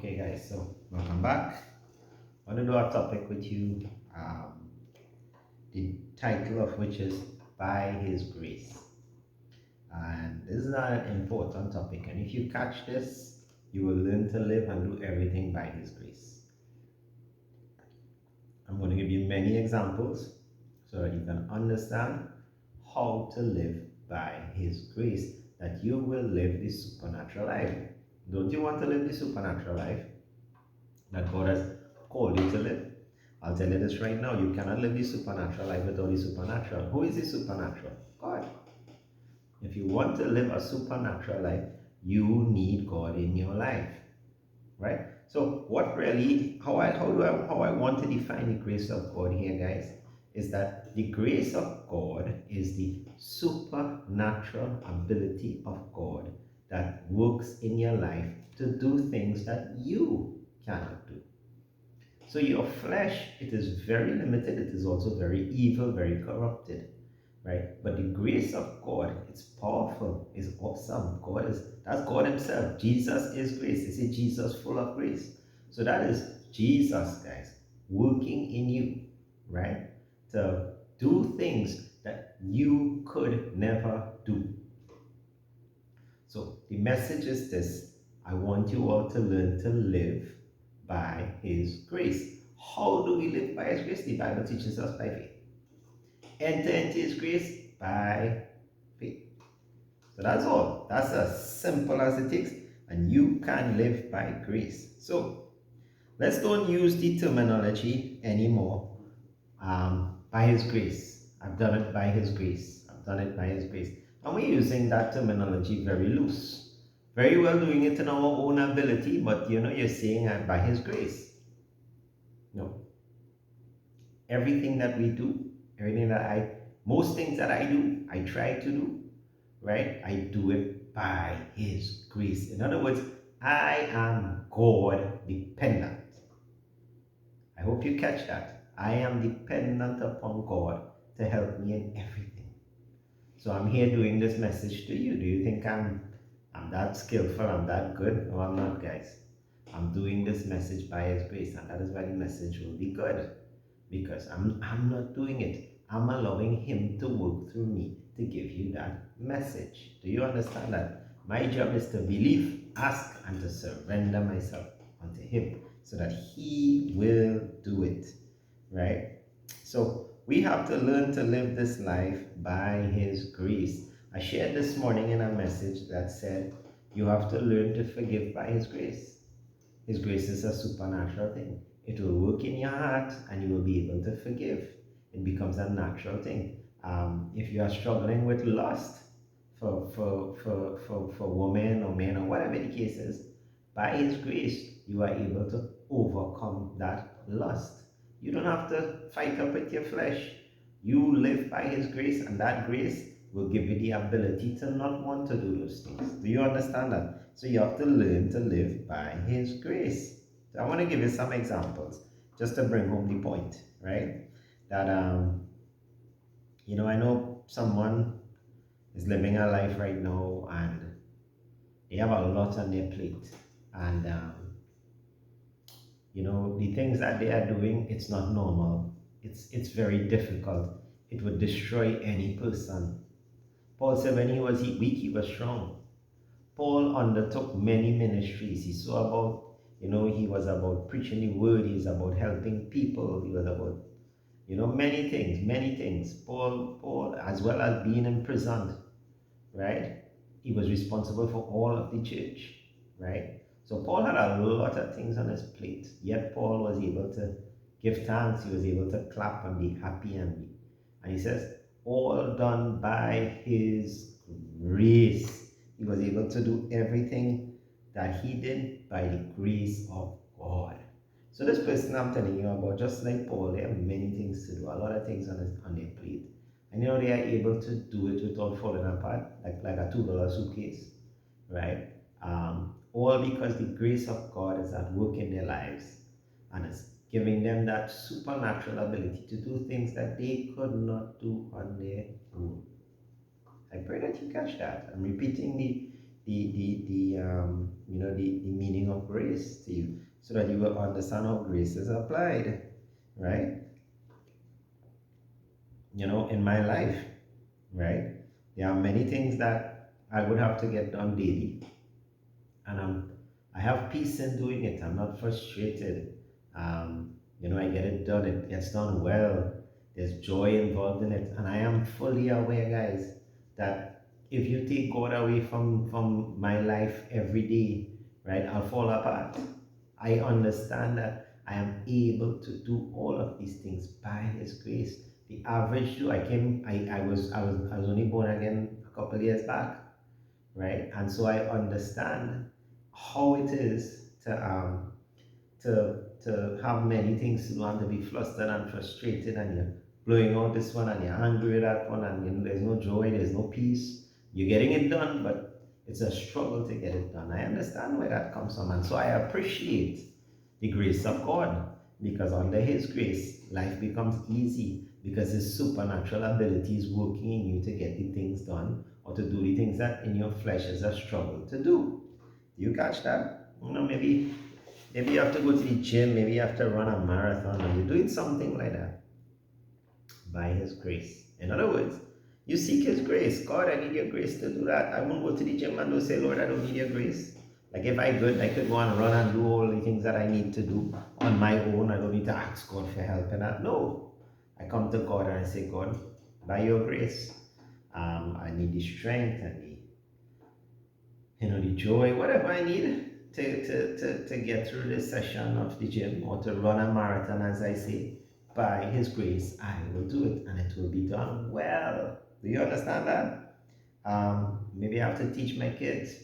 Okay, guys, so welcome back. I want to do a topic with you, the title of which is By His Grace. And this is an important topic, and if you catch this, you will learn to live and do everything by His grace. I'm going to give you many examples so that you can understand how to live by His grace, that you will live the supernatural life. Don't you want to live the supernatural life that God has called you to live? I'll tell you this right now, you cannot live the supernatural life without the supernatural. Who is the supernatural? God. If you want to live a supernatural life, you need God in your life, right? So what really, how I want to define the grace of God here, guys, is that the grace of God is the supernatural ability of God that works in your life to do things that you cannot do. So your flesh, it is very limited. It is also very evil, very corrupted, right? But the grace of God, it's powerful, it's awesome. That's God Himself. Jesus is grace. Is it Jesus full of grace? So that is Jesus, guys, working in you, right? To do things that you could never do. So the message is this: I want you all to learn to live by His grace. How do we live by His grace? The Bible teaches us by faith. Enter into His grace by faith. So that's all. That's as simple as it is. And you can live by grace. So let's don't use the terminology anymore. By His grace. I've done it by His grace. I've done it by His grace. And we're using that terminology very loose. Very well doing it in our own ability, but you're saying by His grace. No. Everything that we do, most things that I do, I try to do, right? I do it by His grace. In other words, I am God dependent. I hope you catch that. I am dependent upon God to help me in everything. So I'm here doing this message to you. Do you think I'm that skillful, I'm that good? No, I'm not, guys. I'm doing this message by His grace, and that is why the message will be good. Because I'm not doing it. I'm allowing Him to work through me to give you that message. Do you understand that? My job is to believe, ask, and to surrender myself unto Him so that He will do it. Right? So we have to learn to live this life by His grace. I shared this morning in a message that said, you have to learn to forgive by His grace. His grace is a supernatural thing. It will work in your heart and you will be able to forgive. It becomes a natural thing. If you are struggling with lust for women or men or whatever the case is, by His grace, you are able to overcome that lust. You don't have to fight up with your flesh. You live by His grace, and that grace will give you the ability to not want to do those things. Do you understand that? So you have to learn to live by His grace. So I want to give you some examples just to bring home the point, right? That I know someone is living a life right now and they have a lot on their plate, and the things that they are doing, it's not normal. It's very difficult. It would destroy any person. Paul said when he was weak, he was strong. Paul undertook many ministries. He saw about, he was about preaching the word, he was about helping people, he was about, many things, many things. Paul, as well as being imprisoned, right? He was responsible for all of the church, right? So Paul had a lot of things on his plate, yet Paul was able to give thanks, he was able to clap and be happy and he says, all done by His grace. He was able to do everything that he did by the grace of God. So this person I'm telling you about, just like Paul, they have many things to do, a lot of things on their plate. And they are able to do it without falling apart, like a $2 suitcase, right? All because the grace of God is at work in their lives and it's giving them that supernatural ability to do things that they could not do on their own. I pray that you catch that. I'm repeating the meaning of grace to you, so that you will understand how grace is applied, right? In my life, right? There are many things that I would have to get done daily, and I have peace in doing it. I'm not frustrated. I get it done. It gets done well. There's joy involved in it, and I am fully aware, guys, that if you take God away from my life every day, right, I'll fall apart. I understand that I am able to do all of these things by His grace. The average Joe, I was only born again a couple of years back, right? And so I understand how it is to have many things to do and to be flustered and frustrated, and you're blowing out this one and you're angry with that one, and there's no joy, there's no peace. You're getting it done, but it's a struggle to get it done. I understand where that comes from, and so I appreciate the grace of God, because under His grace, life becomes easy because His supernatural ability is working in you to get the things done, or to do the things that in your flesh is a struggle to do. Do you catch that? Maybe you have to go to the gym, maybe you have to run a marathon, or you're doing something like that by His grace. In other words, you seek His grace. God, I need your grace to do that. I won't go to the gym and don't say, Lord, I don't need your grace. Like if I could go and run and do all the things that I need to do on my own. I don't need to ask God for help in that. No. I come to God and I say, God, by your grace, I need the strength and the joy, whatever I need to get through this session of the gym, or to run a marathon, as I say. By His grace, I will do it, and it will be done well. Do you understand that? Maybe I have to teach my kids.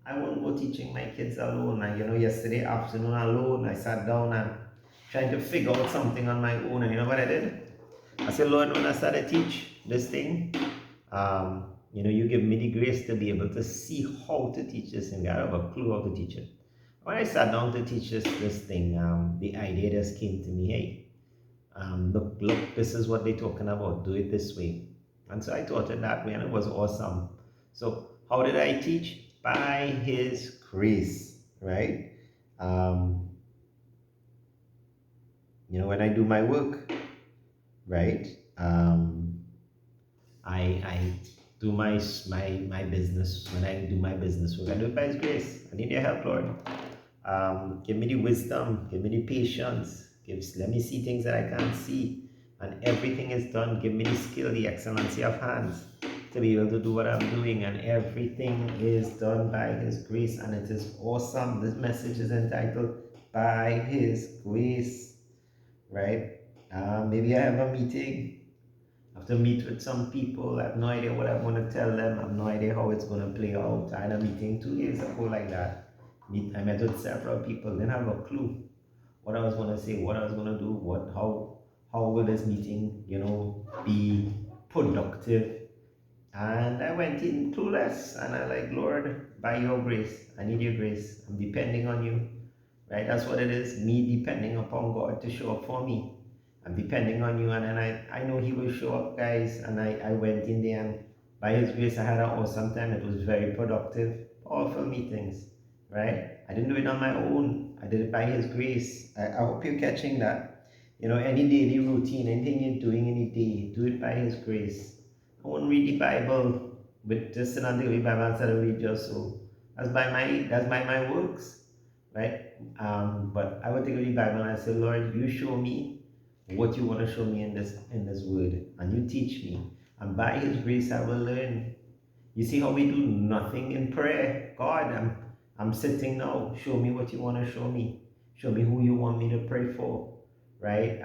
I won't go teaching my kids alone. And yesterday afternoon alone, I sat down and tried to figure out something on my own. And you know what I did? I said, Lord, when I started to teach this thing, you give me the grace to be able to see how to teach this thing. I have a clue how to teach it. When I sat down to teach this thing, the idea just came to me, hey, look, this is what they're talking about. Do it this way. And so I taught it that way, and it was awesome. So how did I teach? By His grace, right? Um, when I do my work, right? I do my business. When I do my business work, I do it by His grace. I need your help, Lord. Give me the wisdom, give me the patience, let me see things that I can't see, and everything is done. Give me the skill, the excellency of hands to be able to do what I'm doing, and everything is done by His grace, and it is awesome. This message is entitled By His Grace, right? Maybe I have a meeting. I have to meet with some people. I have no idea what I'm going to tell them. I have no idea how it's going to play out. I had a meeting 2 days ago like that. I met with several people. Didn't have a clue what I was going to say, what I was going to do, how will this meeting, be productive. And I went in clueless, and I like, Lord, by your grace, I need your grace. I'm depending on you, right? That's what it is. Me depending upon God to show up for me. I'm depending on you, and then I know He will show up, guys. And I went in there, and by His grace, I had an awesome time. It was very productive, powerful meetings, right? I didn't do it on my own. I did it by His grace. I hope you're catching that. Any daily routine, anything you're doing in a day, do it by His grace. I won't read the Bible, but just sit and take the Bible and start read just so. That's by my works, right? But I would take the Bible and I say, Lord, you show me what you want to show me in this word, and you teach me, and by His grace I will learn. You see how we do nothing in prayer? God, I'm sitting now. Show me what you want to show me. Show me who you want me to pray for, right?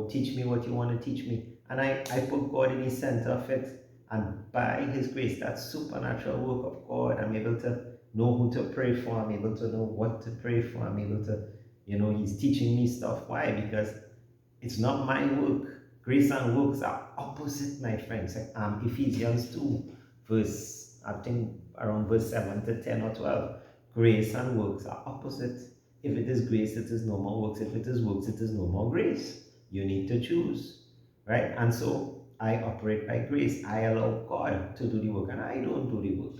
Teach me what you want to teach me, and I put God in the center of it, and by His grace, that supernatural work of God, I'm able to know who to pray for. I'm able to know what to pray for. I'm able to, He's teaching me stuff. Why? Because it's not my work. Grace and works are opposite, my friends. Ephesians 2, verse, I think around verse 7 to 10 or 12. Grace and works are opposite. If it is grace, it is no more works. If it is works, it is no more grace. You need to choose, right? And so I operate by grace. I allow God to do the work, and I don't do the work,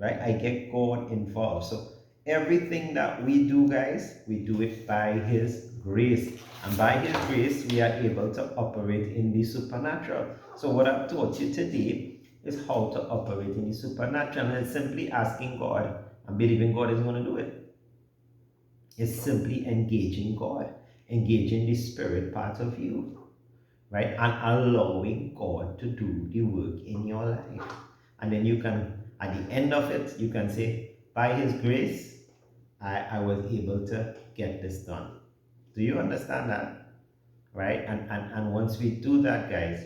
right? I get God involved. So everything that we do, guys, we do it by His grace. And by His grace, we are able to operate in the supernatural. So what I've taught you today is how to operate in the supernatural. And it's simply asking God and believing God is going to do it. It's simply engaging God, engaging the spirit part of you, right? And allowing God to do the work in your life. And then you can, at the end of it, you can say, by His grace, I was able to get this done. Do you understand that? Right? And once we do that, guys,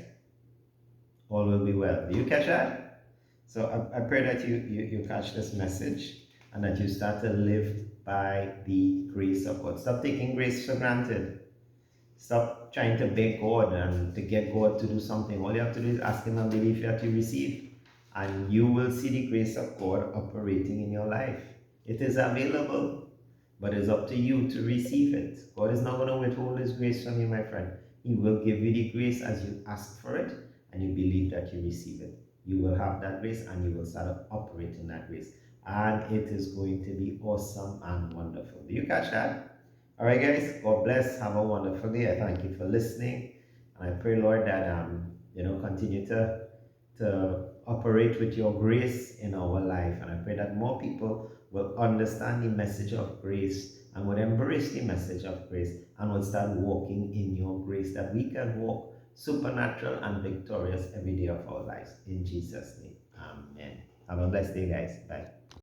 all will be well. Do you catch that? So I pray that you catch this message and that you start to live by the grace of God. Stop taking grace for granted. Stop trying to beg God and to get God to do something. All you have to do is ask Him and believe that you receive. And you will see the grace of God operating in your life. It is available, but it's up to you to receive it. God is not going to withhold His grace from you, my friend. He will give you the grace as you ask for it and you believe that you receive it. You will have that grace and you will start operating that grace. And it is going to be awesome and wonderful. Do you catch that? All right, guys. God bless. Have a wonderful day. I thank you for listening, and I pray, Lord, that continue to operate with your grace in our life. And I pray that more people will understand the message of grace and would embrace the message of grace and would start walking in your grace, that we can walk supernatural and victorious every day of our lives. In Jesus' name, amen. Have a blessed day, guys. Bye.